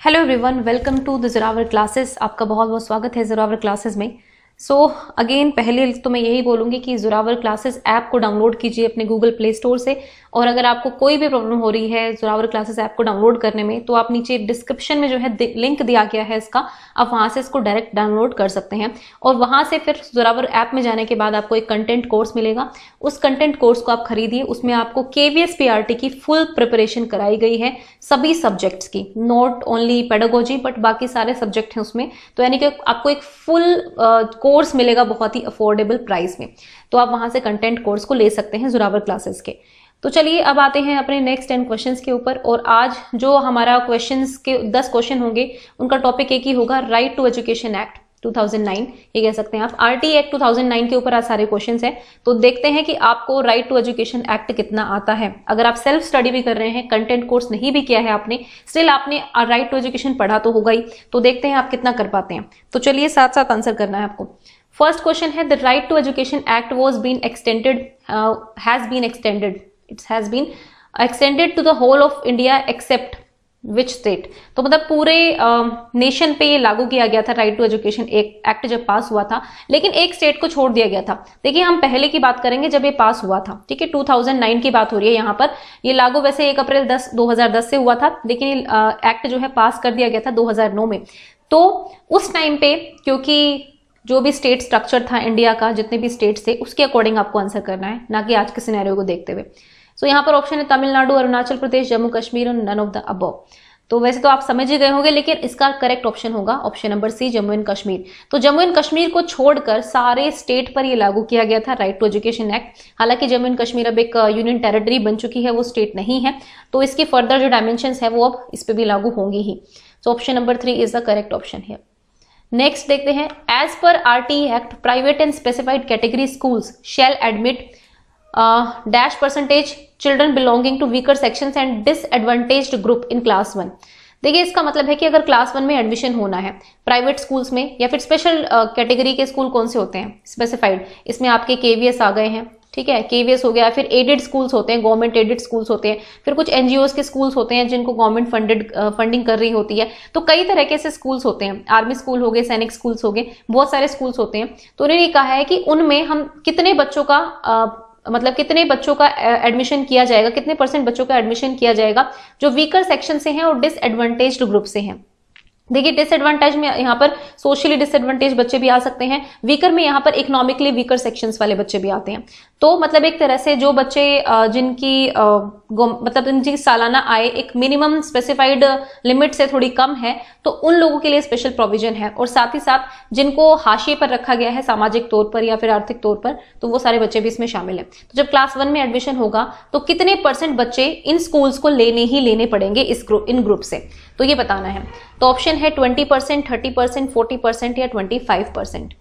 Hello everyone, welcome to the Zorawar classes. आपका बहुत बहुत स्वागत है ज़ोरावर क्लासेस में। अगेन पहले तो मैं यही बोलूँगी कि ज़ोरावर क्लासेस ऐप को डाउनलोड कीजिए अपने गूगल प्ले स्टोर से। और अगर आपको कोई भी प्रॉब्लम हो रही है ज़ोरावर क्लासेस ऐप को डाउनलोड करने में, तो आप नीचे डिस्क्रिप्शन में जो है लिंक दिया गया है इसका, आप वहाँ से इसको डायरेक्ट डाउनलोड कर सकते हैं। और वहाँ से फिर ज़ोरावर ऐप में जाने के बाद आपको एक कंटेंट कोर्स मिलेगा। उस कंटेंट कोर्स को आप खरीदिए। उसमें आपको KVS PRT की फुल प्रिपरेशन कराई गई है, सभी सब्जेक्ट्स की, नॉट ओनली पेडागोजी बट बाकी सारे सब्जेक्ट हैं उसमें। तो यानी कि आपको एक फुल कोर्स मिलेगा बहुत ही अफोर्डेबल प्राइस में। तो आप वहां से कंटेंट कोर्स को ले सकते हैं ज़ोरावर क्लासेस के। तो चलिए अब आते हैं अपने नेक्स्ट 10 क्वेश्चंस के ऊपर। और आज जो हमारा क्वेश्चंस के 10 क्वेश्चन होंगे, उनका टॉपिक एक ही होगा, राइट टू एजुकेशन एक्ट 2009, ये कह सकते हैं आप। RT एक्ट 2009 के ऊपर आज सारे क्वेश्चंस हैं। तो देखते हैं कि आपको राइट टू एजुकेशन एक्ट कितना आता है। अगर आप सेल्फ स्टडी भी कर रहे हैं, कंटेंट कोर्स नहीं भी किया है आपने, स्टिल आपने राइट टू एजुकेशन पढ़ा तो होगा ही। तो देखते हैं आप कितना कर पाते हैं। तो चलिए साथ साथ आंसर करना है आपको। फर्स्ट क्वेश्चन है, the right to education act was been extended, has been extended, it's has been extended to the whole of India except which state. तो मतलब पूरे नेशन पे ये लागू किया गया था राइट टू एजुकेशन एक्ट जब पास हुआ था, लेकिन एक स्टेट को छोड़ दिया गया था। देखिए हम पहले की बात करेंगे जब ये पास हुआ था, ठीक है, 2009 की बात हो रही है यहाँ पर। ये लागू वैसे 1 अप्रैल 2010 से हुआ था, लेकिन ये एक्ट जो है पास कर दिया गया था 2009 में। तो उस टाइम पे क्योंकि जो भी स्टेट स्ट्रक्चर था इंडिया का, जितने भी स्टेट्स थे, उसके अकॉर्डिंग आपको आंसर करना है, ना कि आज के सिनेरियो को देखते हुए। सो यहाँ पर ऑप्शन है तमिलनाडु, अरुणाचल प्रदेश, जम्मू कश्मीर और नन ऑफ द अबव। तो वैसे तो आप समझ ही गए होंगे, लेकिन इसका करेक्ट ऑप्शन होगा option number C, Jammu and Kashmir. तो जम्मू एंड कश्मीर को छोड़कर सारे स्टेट पर ये लागू किया गया था राइट टू एजुकेशन एक्ट। हालांकि जम्मू एंड कश्मीर अब एक यूनियन टेरिटरी बन चुकी है, वो स्टेट नहीं है, तो इसकी फर्दर जो डायमेंशंस है वो अब इस पे भी लागू होंगी ही। So option number 3 is the correct option है। नेक्स्ट देखते हैं, एज पर RT act private and specified category schools shall admit dash percentage children belonging to weaker sections and disadvantaged group in class 1। देखिए इसका मतलब है कि अगर क्लास 1 में एडमिशन होना है प्राइवेट स्कूल्स में, या फिर स्पेशल कैटेगरी के स्कूल कौन से होते हैं स्पेसिफाइड, इसमें आपके KVS आ गए हैं, ठीक है, KVS हो गया। फिर एडेड स्कूल्स होते हैं, गवर्नमेंट एडेड स्कूल्स होते हैं। फिर कुछ NGOs के स्कूल्स होते हैं जिनको गवर्नमेंट फंडिंग कर रही होती है। तो कई तरह के से स्कूल्स होते हैं, आर्मी स्कूल हो गए, सैनिक स्कूल्स हो गए, बहुत सारे स्कूल्स होते हैं। तो उन्होंने कहा है कि उनमें हम कितने बच्चों का मतलब कितने बच्चों का एडमिशन किया जाएगा, कितने % बच्चों का एडमिशन किया जाएगा जो वीकर सेक्शन से हैं और डिसएडवांटेज्ड ग्रुप से हैं। देखिए डिसएडवांटेज में यहाँ पर सोशली डिसएडवांटेज बच्चे भी आ सकते हैं, वीकर में यहाँ पर इकोनॉमिकली वीकर सेक्शंस वाले बच्चे भी आते हैं। तो मतलब एक तरह से जो बच्चे जिनकी मतलब जिनकी सालाना आय एक मिनिमम स्पेसिफाइड लिमिट से थोड़ी कम है, तो उन लोगों के लिए स्पेशल प्रोविजन है। और साथ ही साथ जिनको हाशिए पर रखा गया है सामाजिक तौर पर या फिर आर्थिक तौर पर, तो वो सारे बच्चे भी इसमें शामिल हैं। तो जब क्लास 1 में एडमिशन होगा तो कितने % बच्चे इन स्कूल्स को लेने पड़ेंगे इन ग्रुप से, तो ये बताना है। तो ऑप्शन है 20%, 30%, 40% या 25%।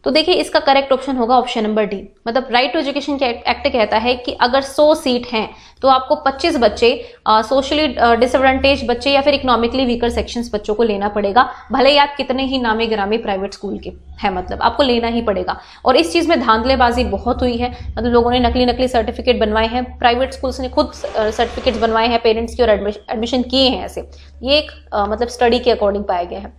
तो देखिए इसका करेक्ट ऑप्शन होगा ऑप्शन नंबर डी। मतलब राइट टू एजुकेशन एक्ट कहता है कि अगर 100 सीट हैं तो आपको 25 बच्चे सोशली डिसएडवांटेज बच्चे या फिर इकोनॉमिकली वीकर सेक्शंस बच्चों को लेना पड़ेगा, भले ही आप कितने ही नामी गिरामी प्राइवेट स्कूल के हैं, मतलब आपको लेना ही पड़ेगा। और इस चीज में धांधलेबाजी बहुत हुई है, मतलब लोगों ने नकली सर्टिफिकेट बनवाए हैं, प्राइवेट स्कूल्स ने खुद सर्टिफिकेट्स बनवाए हैं पेरेंट्स की और एडमिशन किए हैं ऐसे। ये एक मतलब स्टडी के अकॉर्डिंग पाया गया है।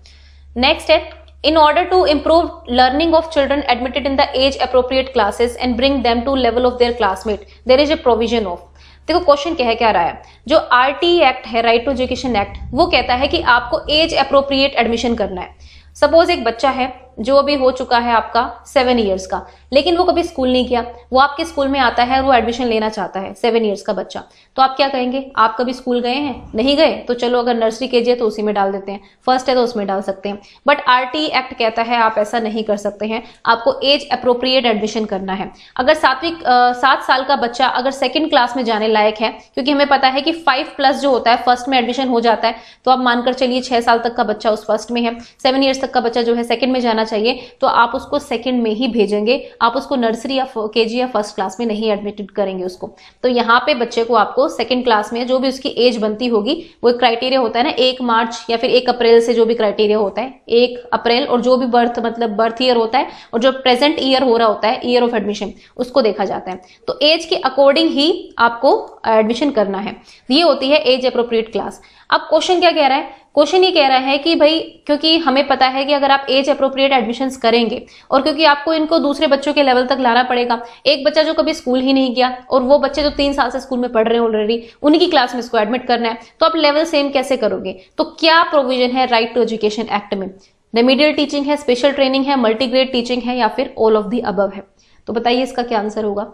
नेक्स्ट है, in order to improve learning of children admitted in the age appropriate classes and bring them to level of their classmate, there is a provision of। देखो क्वेश्चन क्या रहा है, जो RT एक्ट है राइट टू एजुकेशन एक्ट, वो कहता है कि आपको एज अप्रोप्रिएट एडमिशन करना है। सपोज एक बच्चा है जो अभी हो चुका है आपका 7 इयर्स का, लेकिन वो कभी स्कूल नहीं किया, वो आपके स्कूल में आता है और वो एडमिशन लेना चाहता है, 7 इयर्स का बच्चा। तो आप क्या कहेंगे, आप कभी स्कूल गए हैं, नहीं गए, तो चलो अगर नर्सरी KG है तो उसी में डाल देते हैं, फर्स्ट है तो उसमें डाल सकते हैं। बट RT एक्ट कहता है आप ऐसा नहीं कर सकते हैं, आपको एज अप्रोप्रिएट एडमिशन करना है। अगर 7 साल का बच्चा अगर 2nd क्लास में जाने लायक है, क्योंकि हमें पता है कि 5+ जो होता है फर्स्ट में एडमिशन हो जाता है, तो आप मानकर चलिए 6 साल तक का बच्चा उस फर्स्ट में है, 7 ईयर्स तक का बच्चा जो है 2nd में जाना चाहिए, तो आप उसको 2nd में ही भेजेंगे, आप उसको नर्सरी या KG या फर्स्ट क्लास में नहीं एडमिटेड करेंगे उसको। तो यहाँ पे बच्चे को आपको 2nd क्लास में जो भी उसकी एज बनती होगी, वो एक क्राइटेरिया होता है ना, 1 मार्च या फिर 1 अप्रैल से जो भी क्राइटेरिया होता है, 1 अप्रैल और जो भी बर्थ ईयर होता है और जो प्रेजेंट ईयर हो रहा होता है, ईयर ऑफ एडमिशन, उसको देखा जाता है। तो एज के अकॉर्डिंग ही आपको एडमिशन करना है, ये होती है एज अप्रोप्रिएट क्लास। अब क्वेश्चन क्या कह रहा है क्वेश्चन ये कह रहा है कि भाई क्योंकि हमें पता है कि अगर आप एज अप्रोप्रिएट एडमिशंस करेंगे और क्योंकि आपको इनको दूसरे बच्चों के लेवल तक लाना पड़ेगा, एक बच्चा जो कभी स्कूल ही नहीं गया और वो बच्चे जो 3 साल से स्कूल में पढ़ रहे हैं ऑलरेडी, उन्हीं की क्लास में इसको एडमिट करना है, तो आप लेवल सेम कैसे करोगे? तो क्या प्रोविजन है राइट टू एजुकेशन एक्ट में? रेमिडियल टीचिंग है, स्पेशल ट्रेनिंग है, मल्टीग्रेड टीचिंग है, या फिर ऑल ऑफ द अबव है? तो बताइए इसका क्या आंसर होगा।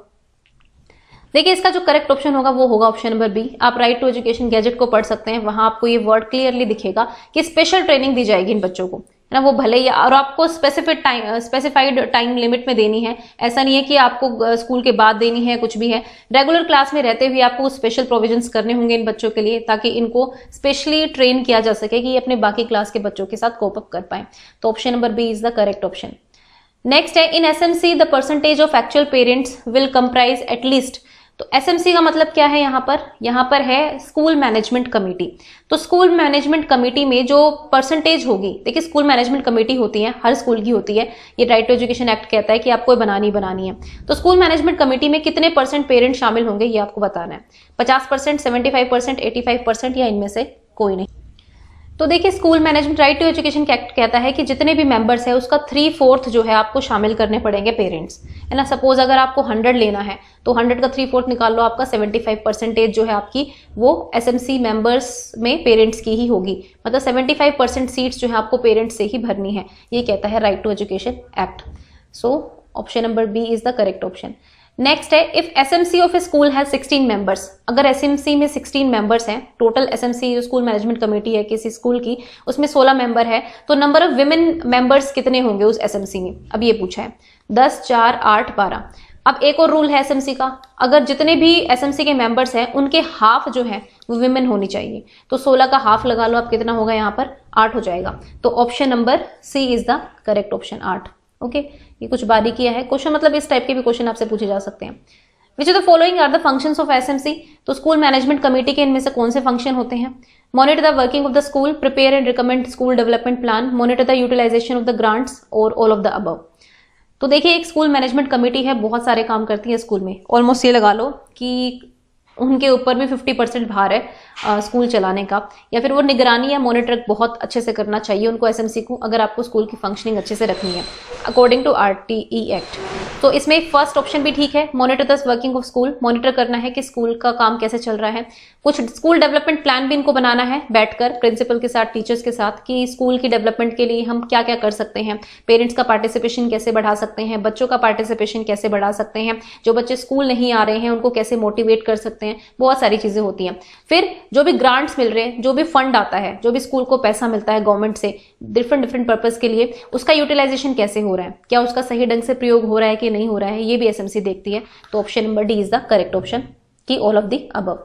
देखिए इसका जो करेक्ट ऑप्शन होगा वो होगा ऑप्शन नंबर बी। आप राइट टू एजुकेशन गैजेट को पढ़ सकते हैं, वहां आपको ये वर्ड क्लियरली दिखेगा कि स्पेशल ट्रेनिंग दी जाएगी इन बच्चों को, है ना, वो भले ही, और आपको स्पेसिफाइड टाइम लिमिट में देनी है। ऐसा नहीं है कि आपको स्कूल के बाद देनी है, कुछ भी है। रेगुलर क्लास में रहते हुए आपको स्पेशल प्रोविजंस करने होंगे इन बच्चों के लिए, ताकि इनको स्पेशली ट्रेन किया जा सके कि ये अपने बाकी क्लास के बच्चों के साथ कोप अप कर पाए। तो option number B is the correct option. Next है in SMC the percentage of actual parents will comprise at least. तो एसएमसी का मतलब क्या है यहाँ पर है स्कूल मैनेजमेंट कमेटी। तो स्कूल मैनेजमेंट कमेटी में जो परसेंटेज होगी, देखिए स्कूल मैनेजमेंट कमेटी होती है, हर स्कूल की होती है, ये राइट टू एजुकेशन एक्ट कहता है कि आपको बनानी है। तो स्कूल मैनेजमेंट कमेटी में कितने % पेरेंट शामिल होंगे ये आपको बताना है। 50%, 75%, 85% या इनमें से कोई नहीं। तो देखिए school management right to education act कहता है कि जितने भी मेंबर्स है उसका 3/4 जो है आपको शामिल करने पड़ेंगे पेरेंट्स, है ना। सपोज अगर आपको 100 लेना है तो 100 का 3/4 निकाल लो, आपका 75% जो है आपकी वो एसएमसी मेंबर्स में पेरेंट्स की ही होगी। मतलब 75% सीट्स जो है आपको पेरेंट्स से ही भरनी है, ये कहता है right to education act. So option number B is the correct option. Next है if SMC of a school है 16 मेंबर्स। अगर एसएमसी में 16 मेंबर्स हैं, टोटल एसएमसी जो स्कूल मैनेजमेंट कमेटी है किसी स्कूल की, उसमें 16 मेंबर है, तो नंबर ऑफ विमेन मेंबर्स कितने होंगे उस एसएमसी में? अब ये पूछा है 10, 4, 8, 12। अब एक और रूल है एसएमसी का, अगर जितने भी एसएमसी के मेंबर्स हैं उनके हाफ जो है वो विमेन होनी चाहिए। तो 16 का हाफ लगा लो, अब कितना होगा यहाँ पर? 8 हो जाएगा। तो option number C is the correct option, 8। Okay, ये कुछ बारीकियां है क्वेश्चन, मतलब इस टाइप के भी क्वेश्चन आपसे पूछे जा सकते हैं। Which of the following are the functions of SMC. तो स्कूल मैनेजमेंट कमेटी के इनमें से कौन से फंक्शन होते हैं? Monitor the working of the school, prepare and recommend school development plan, monitor the utilisation of the grants, और all of the above. तो देखिए एक स्कूल मैनेजमेंट कमेटी है, बहुत सारे काम करती है स्कूल में। ऑलमोस्ट ये लगा लो कि उनके ऊपर भी 50% भार है स्कूल चलाने का, या फिर वो निगरानी या मॉनिटर बहुत अच्छे से करना चाहिए उनको एसएमसी को, अगर आपको स्कूल की फंक्शनिंग अच्छे से रखनी है अकॉर्डिंग टू आरटीई एक्ट। तो इसमें फर्स्ट ऑप्शन भी ठीक है, monitor the working of school, monitor करना है कि स्कूल का काम कैसे चल रहा है। कुछ स्कूल डेवलपमेंट प्लान भी इनको बनाना है बैठकर प्रिंसिपल के साथ, टीचर्स के साथ, कि स्कूल की डेवलपमेंट के लिए हम क्या क्या कर सकते हैं, पेरेंट्स का पार्टिसिपेशन कैसे बढ़ा सकते हैं, बच्चों का पार्टिसिपेशन कैसे बढ़ा सकते हैं, जो बच्चे स्कूल नहीं आ रहे हैं उनको कैसे मोटिवेट कर सकते हैं, बहुत सारी चीजें होती हैं। फिर जो भी ग्रांट्स मिल रहे हैं, जो भी फंड आता है, जो भी स्कूल को पैसा मिलता है गवर्नमेंट से डिफरेंट पर्पज के लिए, उसका यूटिलाइजेशन कैसे हो रहा है, क्या उसका सही ढंग से प्रयोग हो रहा है कि नहीं हो रहा है, ये भी एसएमसी देखती है। तो option number D is the correct option की all of the above.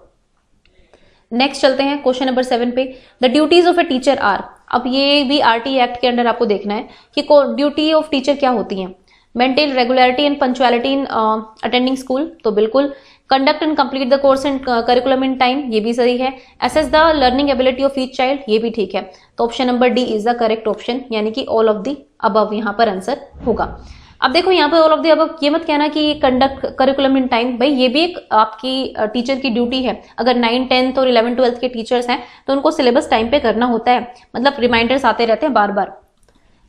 Next चलते हैं क्वेश्चन नंबर 7 पे। The duties of a teacher are. अब ये भी आरटी एक्ट के अंडर आपको देखना है कि ड्यूटी ऑफ टीचर क्या होती है। Maintain regularity and punctuality in attending school, तो बिल्कुल। Conduct and complete the course and curriculum in time, ये भी सही है। Assess the learning ability of each child, ये भी ठीक है। तो option number D is the correct option, यानी कि ऑल ऑफ द अबव यहाँ पर आंसर होगा। अब देखो यहाँ पर ऑल ऑफ द अबव, ये मत कहना कि कंडक्ट करिकुलम इन टाइम, भाई ये भी एक आपकी टीचर की ड्यूटी है। अगर 9, 10th और 11, 12th के टीचर्स हैं तो उनको सिलेबस टाइम पे करना होता है, मतलब रिमाइंडर्स आते रहते हैं बार बार।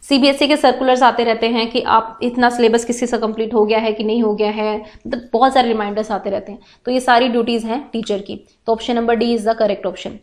सीबीएसई के सर्कुलर्स आते रहते हैं कि आप इतना सिलेबस किसी से कंप्लीट हो गया है कि नहीं हो गया है, मतलब बहुत सारे रिमाइंडर्स आते रहते हैं। तो ये सारी ड्यूटीज हैं टीचर की। तो option number D is the correct option.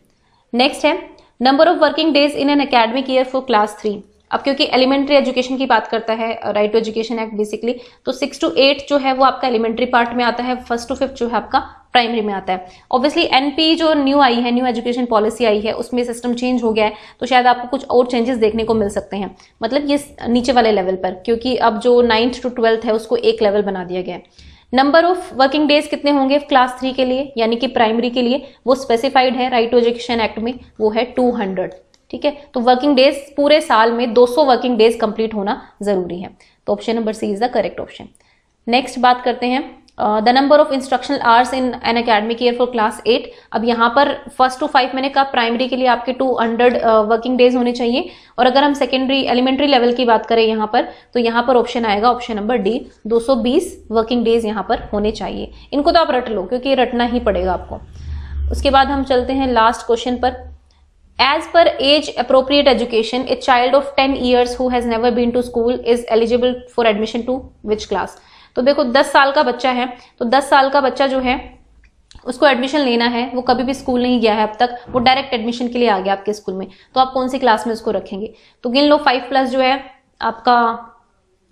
Next है number of working days in an academic year for class 3। अब क्योंकि एलिमेंट्री एजुकेशन की बात करता है right to education act basically, तो 6 to 8 जो है वो आपका एलिमेंट्री पार्ट में आता है, 1st to 5th जो है आपका प्राइमरी में आता है। ऑब्वियसली एनपी जो न्यू आई है, न्यू एजुकेशन पॉलिसी आई है, उसमें सिस्टम चेंज हो गया है, तो शायद आपको कुछ और चेंजेस देखने को मिल सकते हैं, मतलब ये नीचे वाले लेवल पर, क्योंकि अब जो 9th to 12th है उसको एक लेवल बना दिया गया है। नंबर ऑफ वर्किंग डेज कितने होंगे क्लास 3 के लिए, यानी कि प्राइमरी के लिए, वो स्पेसिफाइड है राइट टू एजुकेशन एक्ट में, वो है 200। ठीक है, तो वर्किंग डेज पूरे साल में 200 वर्किंग डेज कंप्लीट होना जरूरी है। तो option number C is the correct option. Next बात करते हैं the number of instructional hours in an academic year for class 8। अब यहाँ पर 1st to 5 मैंने कहा प्राइमरी के लिए आपके 200 वर्किंग डेज होने चाहिए, और अगर हम सेकेंडरी एलिमेंट्री लेवल की बात करें यहाँ पर, तो यहाँ पर ऑप्शन आएगा option number D, 220 working days यहाँ पर होने चाहिए। इनको तो आप रट लो क्योंकि रटना ही पड़ेगा आपको। उसके बाद हम चलते हैं लास्ट क्वेश्चन पर। As per age appropriate education, a child of 10 years who has never been to school is eligible for admission to which class? तो देखो 10 साल का बच्चा है, तो 10 साल का बच्चा जो है उसको एडमिशन लेना है, वो कभी भी स्कूल नहीं गया है अब तक, वो डायरेक्ट एडमिशन के लिए आ गया आपके स्कूल में, तो आप कौन सी क्लास में उसको रखेंगे? तो गिन लो 5+ जो है आपका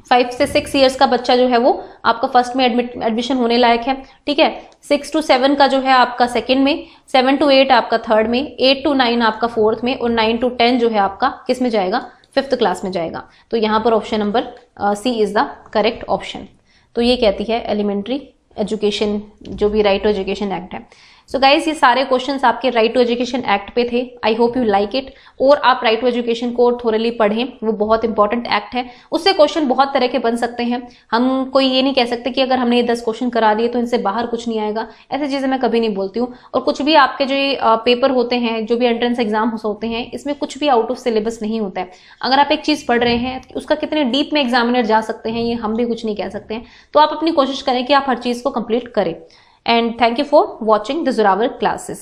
5 से 6 इयर्स का बच्चा जो है वो आपका फर्स्ट में एडमिशन होने लायक है, ठीक है। 6 to 7 का जो है आपका सेकंड में, 7 to 8 आपका थर्ड में, 8 to 9 आपका फोर्थ में, और 9 to 10 जो है आपका किस में जाएगा? 5th क्लास में जाएगा। तो यहाँ पर option number C is the correct option. तो ये कहती है एलिमेंट्री एजुकेशन जो भी राइट टू एजुकेशन एक्ट है। सो गाइज ये सारे क्वेश्चंस आपके राइट टू एजुकेशन एक्ट पे थे। I hope you like it, और आप राइट टू एजुकेशन को थोरली पढ़ें, वो बहुत इंपॉर्टेंट एक्ट है। उससे क्वेश्चन बहुत तरह के बन सकते हैं, हम कोई ये नहीं कह सकते कि अगर हमने ये 10 क्वेश्चन करा दिए तो इनसे बाहर कुछ नहीं आएगा, ऐसी चीजें मैं कभी नहीं बोलती हूँ। और कुछ भी आपके जो ये पेपर होते हैं, जो भी एंट्रेंस एग्जाम होते हैं, इसमें कुछ भी आउट ऑफ सिलेबस नहीं होता है। अगर आप एक चीज पढ़ रहे हैं उसका कितने डीप में एग्जामिनर जा सकते हैं ये हम भी कुछ नहीं कह सकते हैं। तो आप अपनी कोशिश करें कि आप हर चीज को कंप्लीट करें। And thank you for watching the Zorawar classes.